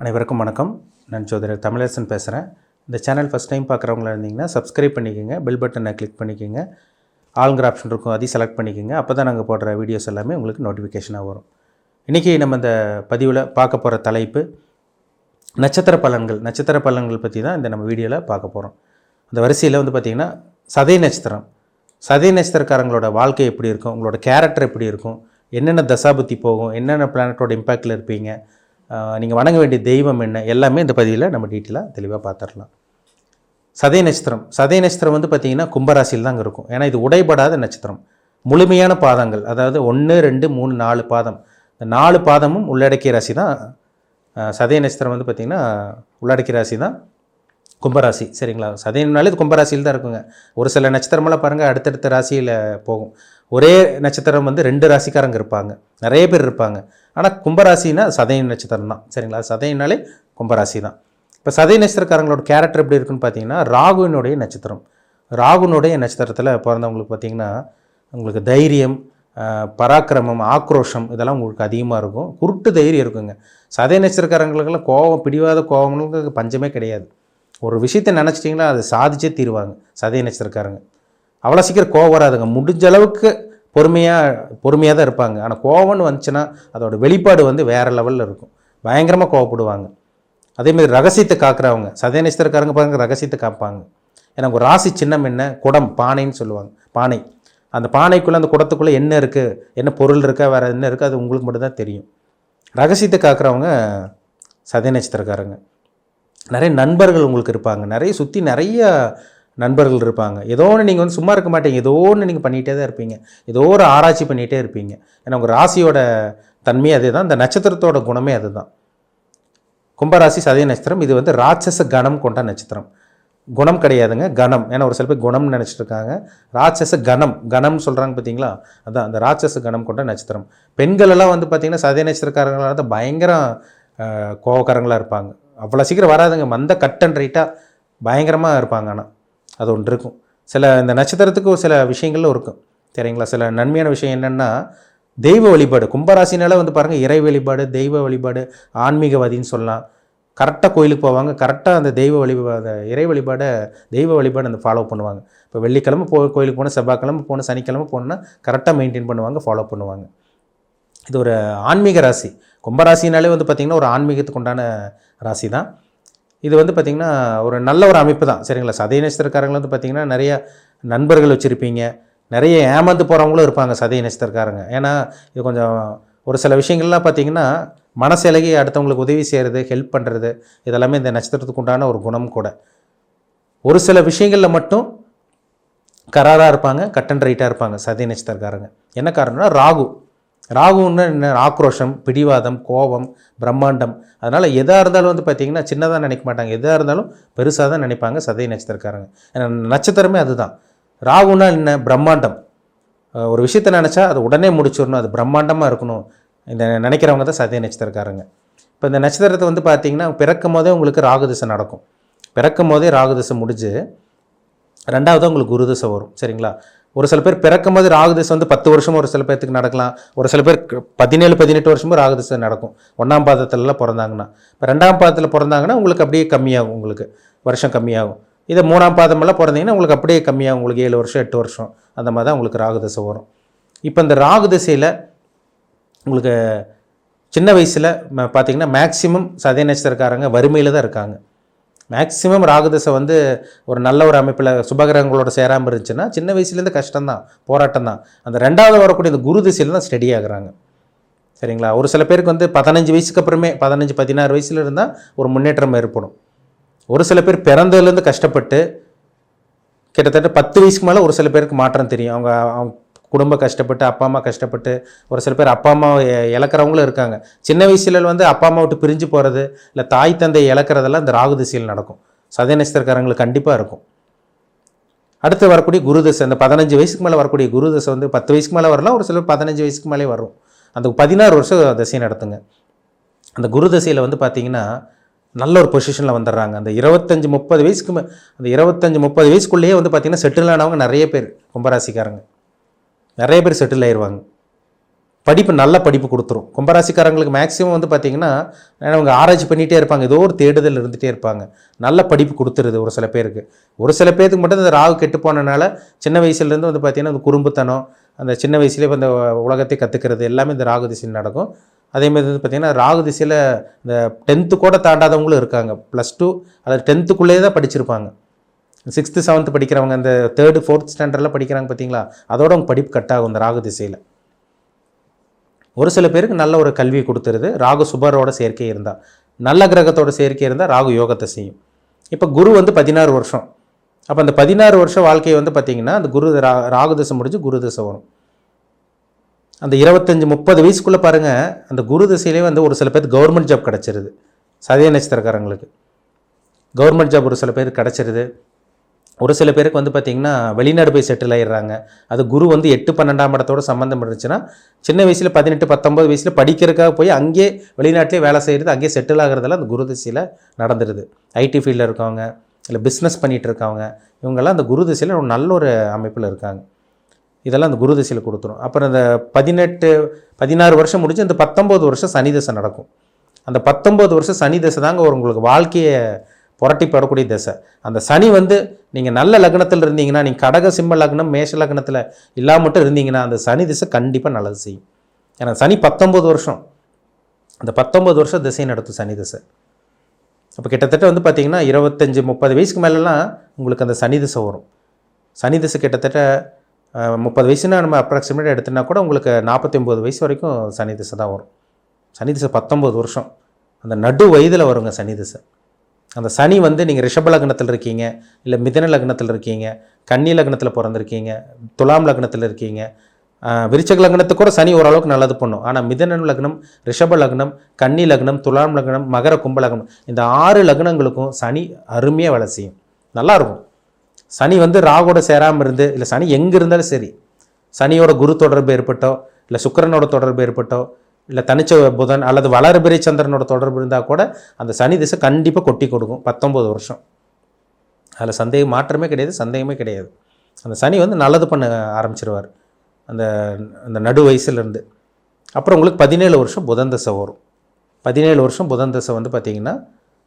அனைவருக்கும் வணக்கம். நான் ஜோதிடர் தமிழரசன் பேசுகிறேன். இந்த சேனல் ஃபஸ்ட் டைம் பார்க்குறவங்களா இருந்தீங்கன்னா சப்ஸ்கிரைப் பண்ணிக்கோங்க, பெல் பட்டனை கிளிக் பண்ணிக்கோங்க, ஆளுங்கிற ஆப்ஷன் இருக்கும், அதையும் செலக்ட் பண்ணிக்கோங்க. அப்போ தான் நாங்கள் போடுற வீடியோஸ் எல்லாமே உங்களுக்கு நோட்டிஃபிகேஷனாக வரும். இன்றைக்கி நம்ம இந்த பதிவில் பார்க்க போகிற தலைப்பு நட்சத்திர பலன்கள். நட்சத்திர பலன்கள் பற்றி தான் இந்த நம்ம வீடியோவில் பார்க்க போகிறோம். அந்த வரிசையில் பார்த்திங்கன்னா சதய நட்சத்திரம். சதய நட்சத்திரக்காரங்களோட வாழ்க்கை எப்படி இருக்கும், உங்களோட கேரக்டர் எப்படி இருக்கும், என்னென்ன தசாபுத்தி போகும், என்னென்ன பிளானட்டோட இம்பேக்டில் இருப்பீங்க, நீங்கள் வணங்க வேண்டிய தெய்வம் என்ன, எல்லாமே இந்த பதிவில் நம்ம டீட்டெயிலாக தெளிவாக பார்த்துடலாம். சதய நட்சத்திரம். சதய நட்சத்திரம் பார்த்திங்கன்னா கும்பராசியில் தான் இருக்கும். ஏன்னா இது உடைபடாத நட்சத்திரம், முழுமையான பாதங்கள், அதாவது 1, 2, 3, 4 பாதம். இந்த 4 பாதமும் உள்ளடக்கிய ராசி தான் சதய நட்சத்திரம். பார்த்திங்கன்னா உள்ளடக்கிய ராசி தான் கும்பராசி. சரிங்களா? சதயம்னாலே இது கும்பராசியில் தான் இருக்குங்க. ஒரு சில நட்சத்திரமெல்லாம் பாருங்கள் அடுத்தடுத்த ராசியில் போகும். ஒரே நட்சத்திரம் 2 ராசிக்காரங்க இருப்பாங்க, நிறைய பேர் இருப்பாங்க. ஆனால் கும்பராசினா சதய நட்சத்திரம் தான். சரிங்களா? சதயம்னாலே கும்பராசி தான். இப்போ சதய நட்சத்திரக்காரங்களோட கேரக்டர் எப்படி இருக்குன்னு பார்த்தீங்கன்னா, ராகுவினுடைய நட்சத்திரம். ராகுனுடைய நட்சத்திரத்தில் பிறந்தவங்களுக்கு பார்த்திங்கன்னா உங்களுக்கு தைரியம், பராக்கிரமம், ஆக்ரோஷம் இதெல்லாம் உங்களுக்கு அதிகமாக இருக்கும். குருட்டு தைரியம் இருக்குங்க. சதய நட்சத்திரக்காரங்களுக்கெல்லாம் கோபம், பிடிவாத கோபங்களுக்கு பஞ்சமே கிடையாது. ஒரு விஷயத்தை நினச்சிட்டிங்கன்னா அதை சாதிச்சே தீருவாங்க சதய நட்சத்திரக்காரங்க. அவ்வளோ சீக்கிரம் கோவம் வராதுங்க. முடிஞ்ச அளவுக்கு பொறுமையாக தான் இருப்பாங்க. ஆனால் கோவம்னு வந்துச்சுன்னா அதோட வெளிப்பாடு வேறு லெவலில் இருக்கும். பயங்கரமாக கோவப்படுவாங்க. அதேமாதிரி ரகசியத்தை காக்கிறவங்க சதய நட்சத்திரக்காரங்க பாருங்க, ரகசியத்தை காப்பாங்க. ஏன்னா ஒரு ராசி சின்னம் என்ன, குடம், பானைன்னு சொல்லுவாங்க. பானை, அந்த பானைக்குள்ளே அந்த குடத்துக்குள்ளே என்ன இருக்குது, என்ன பொருள் இருக்கா, வேறு என்ன இருக்குது, அது உங்களுக்கு மட்டும்தான் தெரியும். ரகசியத்தை காக்கிறவங்க சதய நட்சத்திரக்காரங்க. நிறைய நண்பர்கள் உங்களுக்கு இருப்பாங்க, நிறைய சுற்றி நிறைய நண்பர்கள் இருப்பாங்க. ஏதோ ஒன்று நீங்கள் சும்மா இருக்க மாட்டீங்க, ஏதோ ஒன்று நீங்கள் பண்ணிகிட்டே தான் இருப்பீங்க, ஏதோ ஒரு ஆராய்ச்சி பண்ணிகிட்டே இருப்பீங்க. ஏன்னா உங்கள் ராசியோட தன்மையே அதே தான், இந்த நட்சத்திரத்தோட குணமே அதுதான். கும்பராசி சதய நட்சத்திரம். இது ராட்சச கணம் கொண்ட நட்சத்திரம். குணம் கிடையாதுங்க, கணம். ஏன்னா ஒரு சில பேர் குணம்னு நினச்சிட்டு இருக்காங்க. ராட்சச கணம், கணம்னு சொல்கிறாங்க பார்த்தீங்களா, அதுதான் அந்த ராட்சச கணம் கொண்ட நட்சத்திரம். பெண்கள் எல்லாம் பார்த்திங்கன்னா சதய நட்சத்திரக்காரங்களாக தான் பயங்கர கோவக்காரங்களாக இருப்பாங்க. அவ்வளோ சீக்கிரம் வராதுங்க, மந்த கட் அண்ட் ரைட்டாக பயங்கரமாக இருப்பாங்க. ஆனால் அது ஒன்று இருக்கும். இந்த நட்சத்திரத்துக்கு ஒரு சில விஷயங்களும் இருக்கும். சரிங்களா? சில நன்மையான விஷயம் என்னென்னா தெய்வ வழிபாடு. கும்பராசினால பாருங்கள், இறை வழிபாடு, தெய்வ வழிபாடு, ஆன்மீகவாதின்னு சொல்லலாம். கரெக்டாக கோயிலுக்கு போவாங்க, கரெக்டாக அந்த இறை வழிபாடை, தெய்வ வழிபாடு ஃபாலோ பண்ணுவாங்க. இப்போ வெள்ளிக்கிழமை கோயிலுக்கு போகணும், செவ்வாய்க்கிழமை போகணும், சனிக்கிழமை போகணுன்னா கரெக்டாக மெயின்டைன் பண்ணுவாங்க, ஃபாலோ பண்ணுவாங்க. இது ஒரு ஆன்மீக ராசி. கும்பராசினாலே பார்த்திங்கன்னா ஒரு ஆன்மீகத்துக்கு உண்டான ராசி தான். இது பார்த்திங்கன்னா ஒரு நல்ல ஒரு அமைப்பு தான். சரிங்களா? சதய நட்சத்திரக்காரங்க பார்த்திங்கன்னா நிறைய நண்பர்கள் வச்சுருப்பீங்க, நிறைய ஏமாந்து போகிறவங்களும் இருப்பாங்க சதய நட்சத்திரக்காரங்க. ஏன்னா இது கொஞ்சம் ஒரு சில விஷயங்கள்லாம் பார்த்திங்கன்னா மனசிலகி அடுத்தவங்களுக்கு உதவி செய்கிறது, ஹெல்ப் பண்ணுறது, இதெல்லாமே இந்த நட்சத்திரத்துக்கு உண்டான ஒரு குணம் கூட. ஒரு சில விஷயங்களில் மட்டும் கராராக இருப்பாங்க, கட் அண்ட் ரைட்டாக இருப்பாங்க சதய நட்சத்திரக்காரங்க. என்ன காரணம்னா ராகுன்னு என்ன, ஆக்ரோஷம், பிடிவாதம், கோபம், பிரம்மாண்டம். அதனால் எதாக இருந்தாலும் பார்த்திங்கன்னா சின்னதாக நினைக்க மாட்டாங்க, எதாக இருந்தாலும் பெருசாக தான் நினைப்பாங்க சதய நட்சத்திரக்காரங்க. ஏன்னா நட்சத்திரமே அதுதான். ராகுன்னா என்ன, பிரம்மாண்டம். ஒரு விஷயத்தை நினச்சா அது உடனே முடிச்சிடணும், அது பிரம்மாண்டமாக இருக்கணும், இந்த நினைக்கிறவங்க தான் சதய நட்சத்திரக்காரங்க. இப்போ இந்த நட்சத்திரத்தை பார்த்திங்கன்னா பிறக்கும் போதே உங்களுக்கு ராகுதிசை நடக்கும். பிறக்கும் போதே ராகுதிசை முடிஞ்சு 2வது உங்களுக்கு குருதிசை வரும். சரிங்களா? ஒரு சில பேர் பிறக்கும் போது ராகுதிசை 10 வருஷமும் ஒரு சில பேர்த்துக்கு நடக்கலாம். ஒரு சில பேர் 17-18 வருஷமும் ராகுதிசை நடக்கும். 1ஆம் பாதத்திலலாம் பிறந்தாங்கன்னா. இப்போ 2ஆம் பாதத்தில் பிறந்தாங்கன்னா உங்களுக்கு அப்படியே கம்மியாகும், உங்களுக்கு வருஷம் கம்மியாகும். இதை 3ஆம் பாதமெல்லாம் பிறந்தீங்கன்னா உங்களுக்கு அப்படியே கம்மியாகும், உங்களுக்கு 7 வருஷம் 8 வருஷம் அந்த மாதிரி தான் உங்களுக்கு ராகுதிசை வரும். இப்போ இந்த ராகுதிசையில் உங்களுக்கு சின்ன வயசில் பார்த்திங்கன்னா மேக்சிமம் சதய நட்சத்திரக்காரங்க வறுமையில் தான் இருக்காங்க. மேக்சிமம் ராகுதிசை ஒரு நல்ல ஒரு அமைப்பில் சுபகிரகங்களோட சேராமல் இருந்துச்சுன்னா சின்ன வயசுலேருந்து கஷ்டம்தான், போராட்டம் தான். அந்த 2வது வரக்கூடிய இந்த குரு திசையில் தான் ஸ்டடி ஆகுறாங்க. சரிங்களா? ஒரு சில பேருக்கு 15 வயசுக்கு அப்புறமே 15-16 வயசில் இருந்தால் ஒரு முன்னேற்றம் ஏற்படும். ஒரு சில பேர் பிறந்ததுலேருந்து கஷ்டப்பட்டு கிட்டத்தட்ட 10 வயசுக்கு மேலே ஒரு சில பேருக்கு மாற்றம் தெரியும். அவங்க குடும்ப கஷ்டப்பட்டு, அப்பா அம்மா கஷ்டப்பட்டு, ஒரு சில பேர் அப்பா அம்மா இழக்கிறவங்களும் இருக்காங்க. சின்ன வயசில் அப்பா அம்மா விட்டு பிரிஞ்சு போகிறது, இல்லை தாய் தந்தை இழக்கிறதெல்லாம் இந்த ராகு திசையில் நடக்கும். சதய நட்சத்திரக்காரங்களுக்கு கண்டிப்பாக இருக்கும். அடுத்து வரக்கூடிய குருதசை, அந்த 15 வயசுக்கு மேலே வரக்கூடிய குருதசை 10 வயசுக்கு மேலே வரலாம், ஒரு சிலர் 15 வயசுக்கு மேலே வரும். அந்த 16 வருஷம் தசையை நடத்துங்க. அந்த குருதசையில் பார்த்திங்கன்னா நல்ல ஒரு பொசிஷனில் வந்துடுறாங்க. அந்த 25-30 வயசுக்கு அந்த 25-30 வயசுக்குள்ளேயே பார்த்திங்கன்னா செட்டில் ஆனவங்க நிறைய பேர் கும்பராசிக்காரங்க நிறைய பேர் செட்டில் ஆயிடுவாங்க. படிப்பு நல்ல படிப்பு கொடுத்துரும். கும்பராசிக்காரங்களுக்கு மேக்ஸிமம் வந்து பார்த்திங்கன்னா அவங்க ஆராய்ச்சி பண்ணிகிட்டே இருப்பாங்க, ஏதோ ஒரு தேடுதல் இருந்துகிட்டே இருப்பாங்க. நல்ல படிப்பு கொடுத்துருது ஒரு சில பேருக்கு. ஒரு சில பேருக்கு மட்டும் இந்த ராகு கெட்டு போனனால சின்ன வயசுலேருந்து வந்து பார்த்திங்கன்னா அந்த குறும்புத்தனம், அந்த சின்ன வயசுலேயே அந்த உலகத்தை கற்றுக்கிறது எல்லாமே இந்த ராகு திசையில் நடக்கும். அதேமாதிரி வந்து பார்த்திங்கன்னா ராகு திசையில் இந்த 10th கூட தாண்டாதவங்களும் இருக்காங்க. +2 அல்லது 10th தான் படிச்சிருப்பாங்க. 6th 7th படிக்கிறவங்க, அந்த 3rd 4th ஸ்டாண்டர்டில் படிக்கிறாங்க பார்த்தீங்களா, அதோட அவங்க படிப்பு கட் ஆகும் இந்த ராகு திசையில். ஒரு சில பேருக்கு நல்ல ஒரு கல்வியை கொடுத்துருது. ராகு சுபரோட சேர்க்கை இருந்தால், நல்ல கிரகத்தோட சேர்க்கை இருந்தால் ராகு யோகத்தை செய்யும். இப்போ குரு வந்து 16 வருஷம். அப்போ அந்த 16 வருஷம் வாழ்க்கையை வந்து பார்த்திங்கன்னா அந்த ராகு திசை முடிஞ்சு குரு திசை வரும். அந்த 25-30 வயசுக்குள்ளே பாருங்கள், அந்த குரு திசையிலே வந்து ஒரு சில பேருக்கு கவர்மெண்ட் ஜாப் கிடச்சிருது. சதய நட்சத்திரக்காரங்களுக்கு கவர்மெண்ட் ஜாப் ஒரு சில பேருக்கு கிடச்சிருது. ஒரு சில பேருக்கு வந்து பார்த்திங்கன்னா வெளிநாடு போய் செட்டில் ஆகிடுறாங்க. அது குரு வந்து 8-12ஆம் இடத்தோடு சம்மந்தம் இருந்துச்சுன்னா சின்ன வயசில் 18-19 வயசில் படிக்கிறதுக்காக போய் அங்கேயே வெளிநாட்டிலே வேலை செய்கிறது, அங்கேயே செட்டில் ஆகிறதெல்லாம் அந்த குரு திசையில் நடந்துடுது. ஐடி ஃபீல்டில் இருக்கவங்க, இல்லை பிஸ்னஸ் பண்ணிகிட்டு இருக்கவங்க, இவங்கெல்லாம் அந்த குரு திசையில் ஒரு நல்ல ஒரு அமைப்பில் இருக்காங்க. இதெல்லாம் அந்த குரு திசையில் கொடுத்துரும். அப்புறம் அந்த 16 வருஷம் முடிஞ்சு அந்த 19 வருஷம் சனி திசை நடக்கும். அந்த 19 வருஷம் சனி திசை தாங்க உங்களுக்கு வாழ்க்கையை புரட்டி போடக்கூடிய திசை. அந்த சனி வந்து நீங்கள் நல்ல லக்னத்தில் இருந்தீங்கன்னா, நீங்கள் கடக சிம்ம லக்னம் மேஷ லக்னத்தில் இல்லாமல் மட்டும் இருந்தீங்கன்னா அந்த சனி திசை கண்டிப்பாக நல்லது செய்யும். ஏன்னா சனி 19 வருஷம், அந்த 19 வருஷம் திசை நடத்தும் சனி திசை. அப்போ கிட்டத்தட்ட வந்து பார்த்திங்கன்னா 25-30 வயசுக்கு மேலெலாம் உங்களுக்கு அந்த சனி திசை வரும். சனி திசை கிட்டத்தட்ட 30 வயசுனா நம்ம அப்ராக்சிமேட்டாக எடுத்துனா கூட உங்களுக்கு 49 வயசு வரைக்கும் சனி திசை தான் வரும். சனி திசை 19 வருஷம், அந்த நடு வயதில் வருங்க சனி திசை. அந்த சனி வந்து நீங்கள் ரிஷப லக்னத்தில் இருக்கீங்க, இல்லை மிதன லக்னத்தில் இருக்கீங்க, கன்னி லக்னத்தில் பிறந்திருக்கீங்க, துலாம் லக்னத்தில் இருக்கீங்க, விருச்சிக லக்னத்துக்கு கூட சனி ஓரளவுக்கு நல்லது பண்ணும். ஆனால் மிதன லக்னம், ரிஷப லக்னம், கன்னி லக்னம், துலாம் லக்னம், மகர கும்ப லக்னம், இந்த 6 லக்னங்களுக்கும் சனி அருமையாக வேலை செய்யும். நல்லாயிருக்கும். சனி வந்து ராகோட சேராமல் இருந்து, இல்லை சனி எங்கே இருந்தாலும் சரி, சனியோட குரு தொடர்பு ஏற்பட்டோ, இல்லை சுக்கிரனோட தொடர்பு ஏற்பட்டோ, இல்லை தனிச்ச புதன் அல்லது வளர்பிறை சந்திரனோட தொடர்பு இருந்தால் கூட அந்த சனி திசை கண்டிப்பாக கொட்டி கொடுக்கும் 19 வருஷம். அதில் மாற்றமே கிடையாது, சந்தேகமே கிடையாது. அந்த சனி வந்து நல்லது பண்ண ஆரம்பிச்சிருவார் அந்த அந்த நடு வயசுலேருந்து. அப்புறம் உங்களுக்கு 17 வருஷம் புதன் திசை வரும். 17 வருஷம் புதன் திசை வந்து பார்த்திங்கன்னா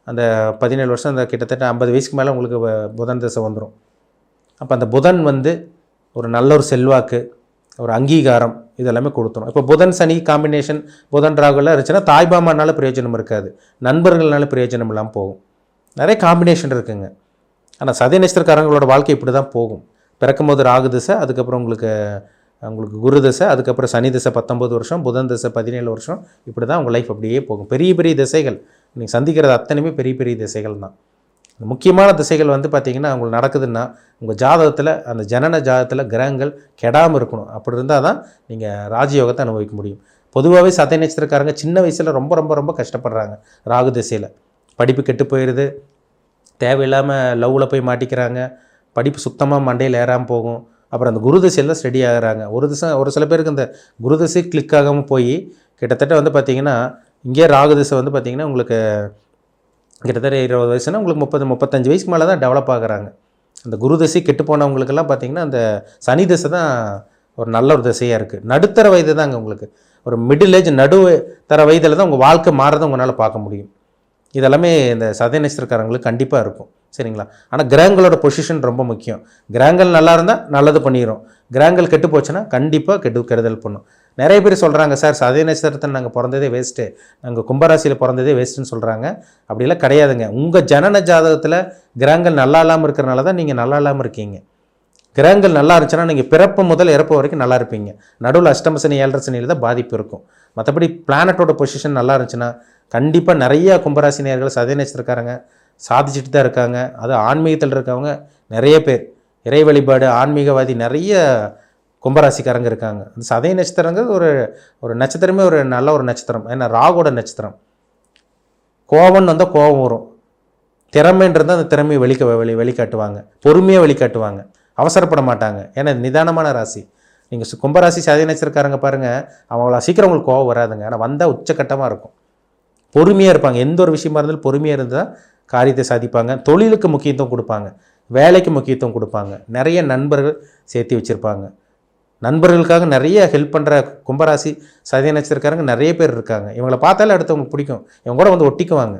அந்த 17 வருஷம் அந்த கிட்டத்தட்ட 50 வயசுக்கு மேலே உங்களுக்கு புதன் திசை வந்துடும். அப்போ அந்த புதன் வந்து ஒரு நல்ல ஒரு செல்வாக்கு, ஒரு அங்கீகாரம் இதெல்லாமே கொடுத்துரும். இப்போ புதன் சனி காம்பினேஷன், புதன் ராகுலாம் இருந்துச்சுன்னா தாய்பாமானால பிரயோஜனம் இருக்காது, நண்பர்கள்னால பிரயோஜனம் இல்லாமல் போகும். நிறைய காம்பினேஷன் இருக்குங்க. ஆனால் சதய நட்சத்திரக்காரங்களோட வாழ்க்கை இப்படி தான் போகும். பிறக்கும்போது ராகு திசை, அதுக்கப்புறம் உங்களுக்கு குரு திசை, அதுக்கப்புறம் சனி திசை 19 வருஷம், புதன் திசை 17 வருஷம், இப்படி தான் உங்கள் லைஃப் அப்படியே போகும். பெரிய பெரிய திசைகள் நீங்கள் சந்திக்கிறது அத்தனையுமே பெரிய பெரிய திசைகள் தான். முக்கியமான திசைகள் வந்து பார்த்திங்கன்னா உங்களுக்கு நடக்குதுன்னா உங்கள் ஜாதகத்தில், அந்த ஜனன ஜாதகத்தில் கிரகங்கள் கெடாமல் இருக்கணும். அப்படி இருந்தால் தான் நீங்கள் ராஜயோகத்தை அனுபவிக்க முடியும். பொதுவாகவே சதய நட்சத்திரக்காரங்க சின்ன வயசில் ரொம்ப ரொம்ப ரொம்ப கஷ்டப்படுறாங்க ராகு திசையில். படிப்பு கெட்டு போயிடுது, தேவையில்லாமல் லவ்வில் போய் மாட்டிக்கிறாங்க, படிப்பு சுத்தமாக மண்டையில் ஏறாமல் போகும். அப்புறம் அந்த குரு திசையில் தான் ஸ்டடி ஆகிறாங்க. ஒரு சில பேருக்கு அந்த குரு திசை கிளிக் ஆகாமல் போய் கிட்டத்தட்ட வந்து பார்த்திங்கன்னா இங்கே ராகு திசை வந்து பார்த்திங்கன்னா உங்களுக்கு கிட்டத்தட்ட 20 வயசுனா உங்களுக்கு 30-35 வயசுக்கு மேலே தான் டெவலப் ஆகுறாங்க. அந்த குரு திசை கெட்டு போனவங்களுக்கெல்லாம் பார்த்திங்கன்னா அந்த சனி திசை தான் ஒரு நல்ல ஒரு திசையாக இருக்குது. நடுத்தர வயது தாங்க உங்களுக்கு, ஒரு மிடில் ஏஜ் நடுத்தர வயதில் தான் உங்கள் வாழ்க்கை மாறதை உங்களால் பார்க்க முடியும். இதெல்லாமே இந்த சதய நட்சத்திரக்காரங்களுக்கு கண்டிப்பாக இருக்கும், சரிங்களா? ஆனால் கிரகங்களோட பொசிஷன் ரொம்ப முக்கியம். கிரகங்கள் நல்லா இருந்தால் நல்லது பண்ணிடும், கிரகங்கள் கெட்டு போச்சுன்னா கண்டிப்பாக கெடுதல் பண்ணும். நிறைய பேர் சொல்கிறாங்க, சார் சதய நட்சத்திரத்தை நாங்கள் பிறந்ததே வேஸ்ட்டு, நாங்கள் கும்பராசியில் பிறந்ததே வேஸ்ட்டுன்னு சொல்கிறாங்க. அப்படிலாம் கிடையாதுங்க. உங்கள் ஜனன ஜாதகத்தில் கிரகங்கள் நல்லா இல்லாமல் இருக்கிறனால தான் நீங்கள் நல்லா இல்லாமல் இருக்கீங்க. கிரகங்கள் நல்லா இருந்துச்சுன்னா நீங்கள் பிறப்பு முதல் இறப்பு வரைக்கும் நல்லா இருப்பீங்க. நடுவில் அஷ்டம சனி 7.5 சனியில் தான் பாதிப்பு இருக்கும். மற்றபடி பிளானட்டோட பொசிஷன் நல்லா இருந்துச்சுன்னா கண்டிப்பாக நிறைய கும்பராசினியர்கள் சதய நட்சத்திரக்காரங்க சாதிச்சுட்டு தான் இருக்காங்க. அது ஆன்மீகத்தில் இருக்கவங்க நிறைய பேர், இறை வழிபாடு ஆன்மீகவாதி நிறைய கும்பராசிக்காரங்க இருக்காங்க. அந்த சதய நட்சத்திரங்கிறது ஒரு நட்சத்திரமே ஒரு நல்ல ஒரு நட்சத்திரம். ஏன்னா ராகுவோட நட்சத்திரம். கோபம்னு வந்தால் கோபம் வரும், திறமைன்றது அந்த திறமையை வெளிக்காட்டுவாங்க, பொறுமையாக வெளிக்காட்டுவாங்க, அவசரப்பட மாட்டாங்க. ஏன்னா நிதானமான ராசி. நீங்கள் கும்பராசி சதய நட்சத்திரக்காரங்க பாருங்கள், அவங்கள சீக்கிரம் உங்களுக்கு கோபம் வராதுங்க. ஆனால் வந்தால் உச்சக்கட்டமாக இருக்கும், பொறுமையாக இருப்பாங்க. எந்த ஒரு விஷயமா இருந்தாலும் பொறுமையாக இருந்தால் காரியத்தை சாதிப்பாங்க. தொழிலுக்கு முக்கியத்துவம் கொடுப்பாங்க, வேலைக்கு முக்கியத்துவம் கொடுப்பாங்க, நிறைய நண்பர்கள் சேர்த்து வச்சுருப்பாங்க. நண்பர்களுக்காக நிறைய ஹெல்ப் பண்ணுற கும்பராசி சதய நட்சத்திரக்காரங்க நிறைய பேர் இருக்காங்க. இவங்களை பார்த்தாலே அடுத்தவங்களுக்கு பிடிக்கும், இவங்க கூட வந்து ஒட்டிக்குவாங்க.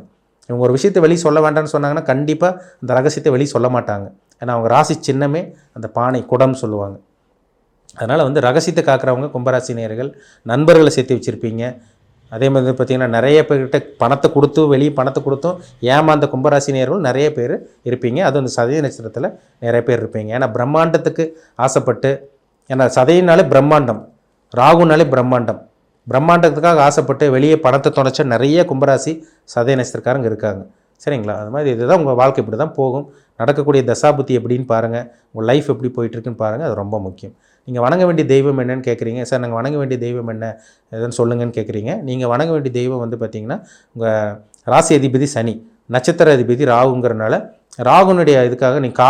இவங்க ஒரு விஷயத்தை வெளியே சொல்ல வேண்டாம்னு சொன்னாங்கன்னா கண்டிப்பாக அந்த ரகசியத்தை வெளியே சொல்ல மாட்டாங்க. ஏன்னா அவங்க ராசி சின்னமே அந்த பானை குடம்னு சொல்லுவாங்க. அதனால் வந்து ரகசியத்தை காக்கிறவங்க கும்பராசி நேயர்கள். நண்பர்களை சேர்த்து வச்சுருப்பீங்க. அதே மாதிரி பார்த்திங்கன்னா நிறைய பேர்கிட்ட பணத்தை கொடுத்தும் ஏமாந்த கும்பராசி நேயர்கள் நிறைய பேர் இருப்பீங்க. அது அந்த சதய நட்சத்திரத்தில் நிறைய பேர் இருப்பீங்க. ஏன்னா பிரம்மாண்டத்துக்கு ஆசைப்பட்டு, ஏன்னா சதயினாலே பிரம்மாண்டம், ராகுனாலே பிரம்மாண்டம், பிரம்மாண்டத்துக்காக ஆசைப்பட்டு வெளியே பணத்தை தொலைச்ச நிறைய கும்பராசி சதய நட்சத்திரக்காரங்க இருக்காங்க. சரிங்களா? அது மாதிரி இதுதான் உங்கள் வாழ்க்கை இப்படி தான் போகும். நடக்கக்கூடிய தசாபுத்தி எப்படின்னு பாருங்கள், உங்கள் லைஃப் எப்படி போயிட்டுருக்குன்னு பாருங்கள். அது ரொம்ப முக்கியம். நீங்கள் வணங்க வேண்டிய தெய்வம் என்னன்னு கேட்குறீங்க. சார் நாங்கள் வணங்க வேண்டிய தெய்வம் என்ன எதுன்னு சொல்லுங்கன்னு கேட்குறீங்க. நீங்கள் வணங்க வேண்டிய தெய்வம் வந்து பார்த்திங்கன்னா உங்கள் ராசி அதிபதி சனி, நட்சத்திர அதிபதி ராகுங்கிறனால ராகுனுடைய இதுக்காக நீங்கள்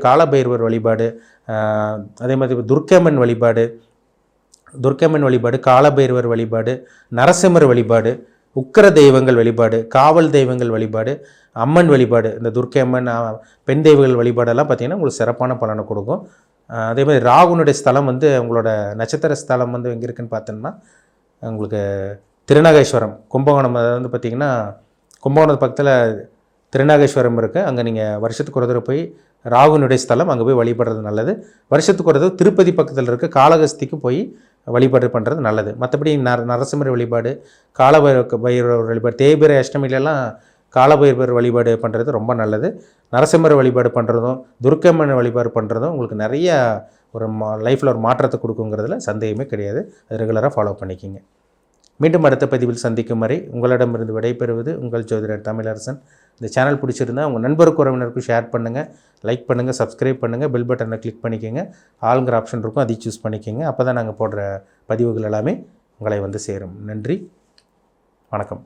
காலபைரவர் வழிபாடு, அதே மாதிரி துர்க்கம்மன் வழிபாடு, காலபைரவர் வழிபாடு, நரசிம்மர் வழிபாடு, உக்கிர தெய்வங்கள் வழிபாடு, காவல் தெய்வங்கள் வழிபாடு, அம்மன் வழிபாடு, இந்த துர்க்கம்மன் பெண் தெய்வங்கள் வழிபாடெல்லாம் பார்த்திங்கன்னா உங்களுக்கு சிறப்பான பலனை கொடுக்கும். அதே மாதிரி ராகுனுடைய ஸ்தலம் வந்து உங்களோட நட்சத்திர ஸ்தலம் வந்து எங்கே இருக்குதுன்னு பார்த்தோம்னா உங்களுக்கு திருநாகேஸ்வரம், கும்பகோணம். அதாவது வந்து பார்த்திங்கன்னா கும்பகோணத்து பக்கத்தில் திருநாகேஸ்வரம் இருக்குது. அங்கே நீங்கள் வருஷத்துக்கு ஒரு தடவை போய் ராகுனுடைய ஸ்தலம் அங்கே போய் வழிபடுறது நல்லது. வருஷத்துக்கு ஒரு தடவை திருப்பதி பக்கத்தில் இருக்க காளகஸ்திக்கு போய் வழிபாடு பண்ணுறது நல்லது. மற்றபடி நரசிம்மர் வழிபாடு, காலபைரவர் வழிபாடு, தேய்பிரை அஷ்டமிலெல்லாம் காலபைரவர் வழிபாடு பண்ணுறது ரொம்ப நல்லது. நரசிம்மர் வழிபாடு பண்ணுறதும் துர்க்கம்மன் வழிபாடு பண்ணுறதும் உங்களுக்கு நிறைய ஒரு லைஃப்பில் ஒரு மாற்றத்தை கொடுக்குங்கிறதுல சந்தேகமே கிடையாது. அது ரெகுலராக ஃபாலோ பண்ணிக்கிங்க. மீண்டும் அடுத்த பதிவில் சந்திக்கும் வரை உங்களிடமிருந்து விடைபெறுவது உங்கள் ஜோதிடர் தமிழரசன். இந்த சேனல் பிடிச்சிருந்தால் உங்கள் நண்பருக்கு உறவினருக்கும் ஷேர் பண்ணுங்கள், லைக் பண்ணுங்கள், சப்ஸ்கிரைப் பண்ணுங்கள், பெல் பட்டனை கிளிக் பண்ணிக்கோங்க. ஆளுங்கிற ஆப்ஷன் இருக்கும், அதை சூஸ் பண்ணிக்கோங்க. அப்போ தான் நாங்கள் போடுற பதிவுகள் எல்லாமே உங்களை வந்து சேரும். நன்றி, வணக்கம்.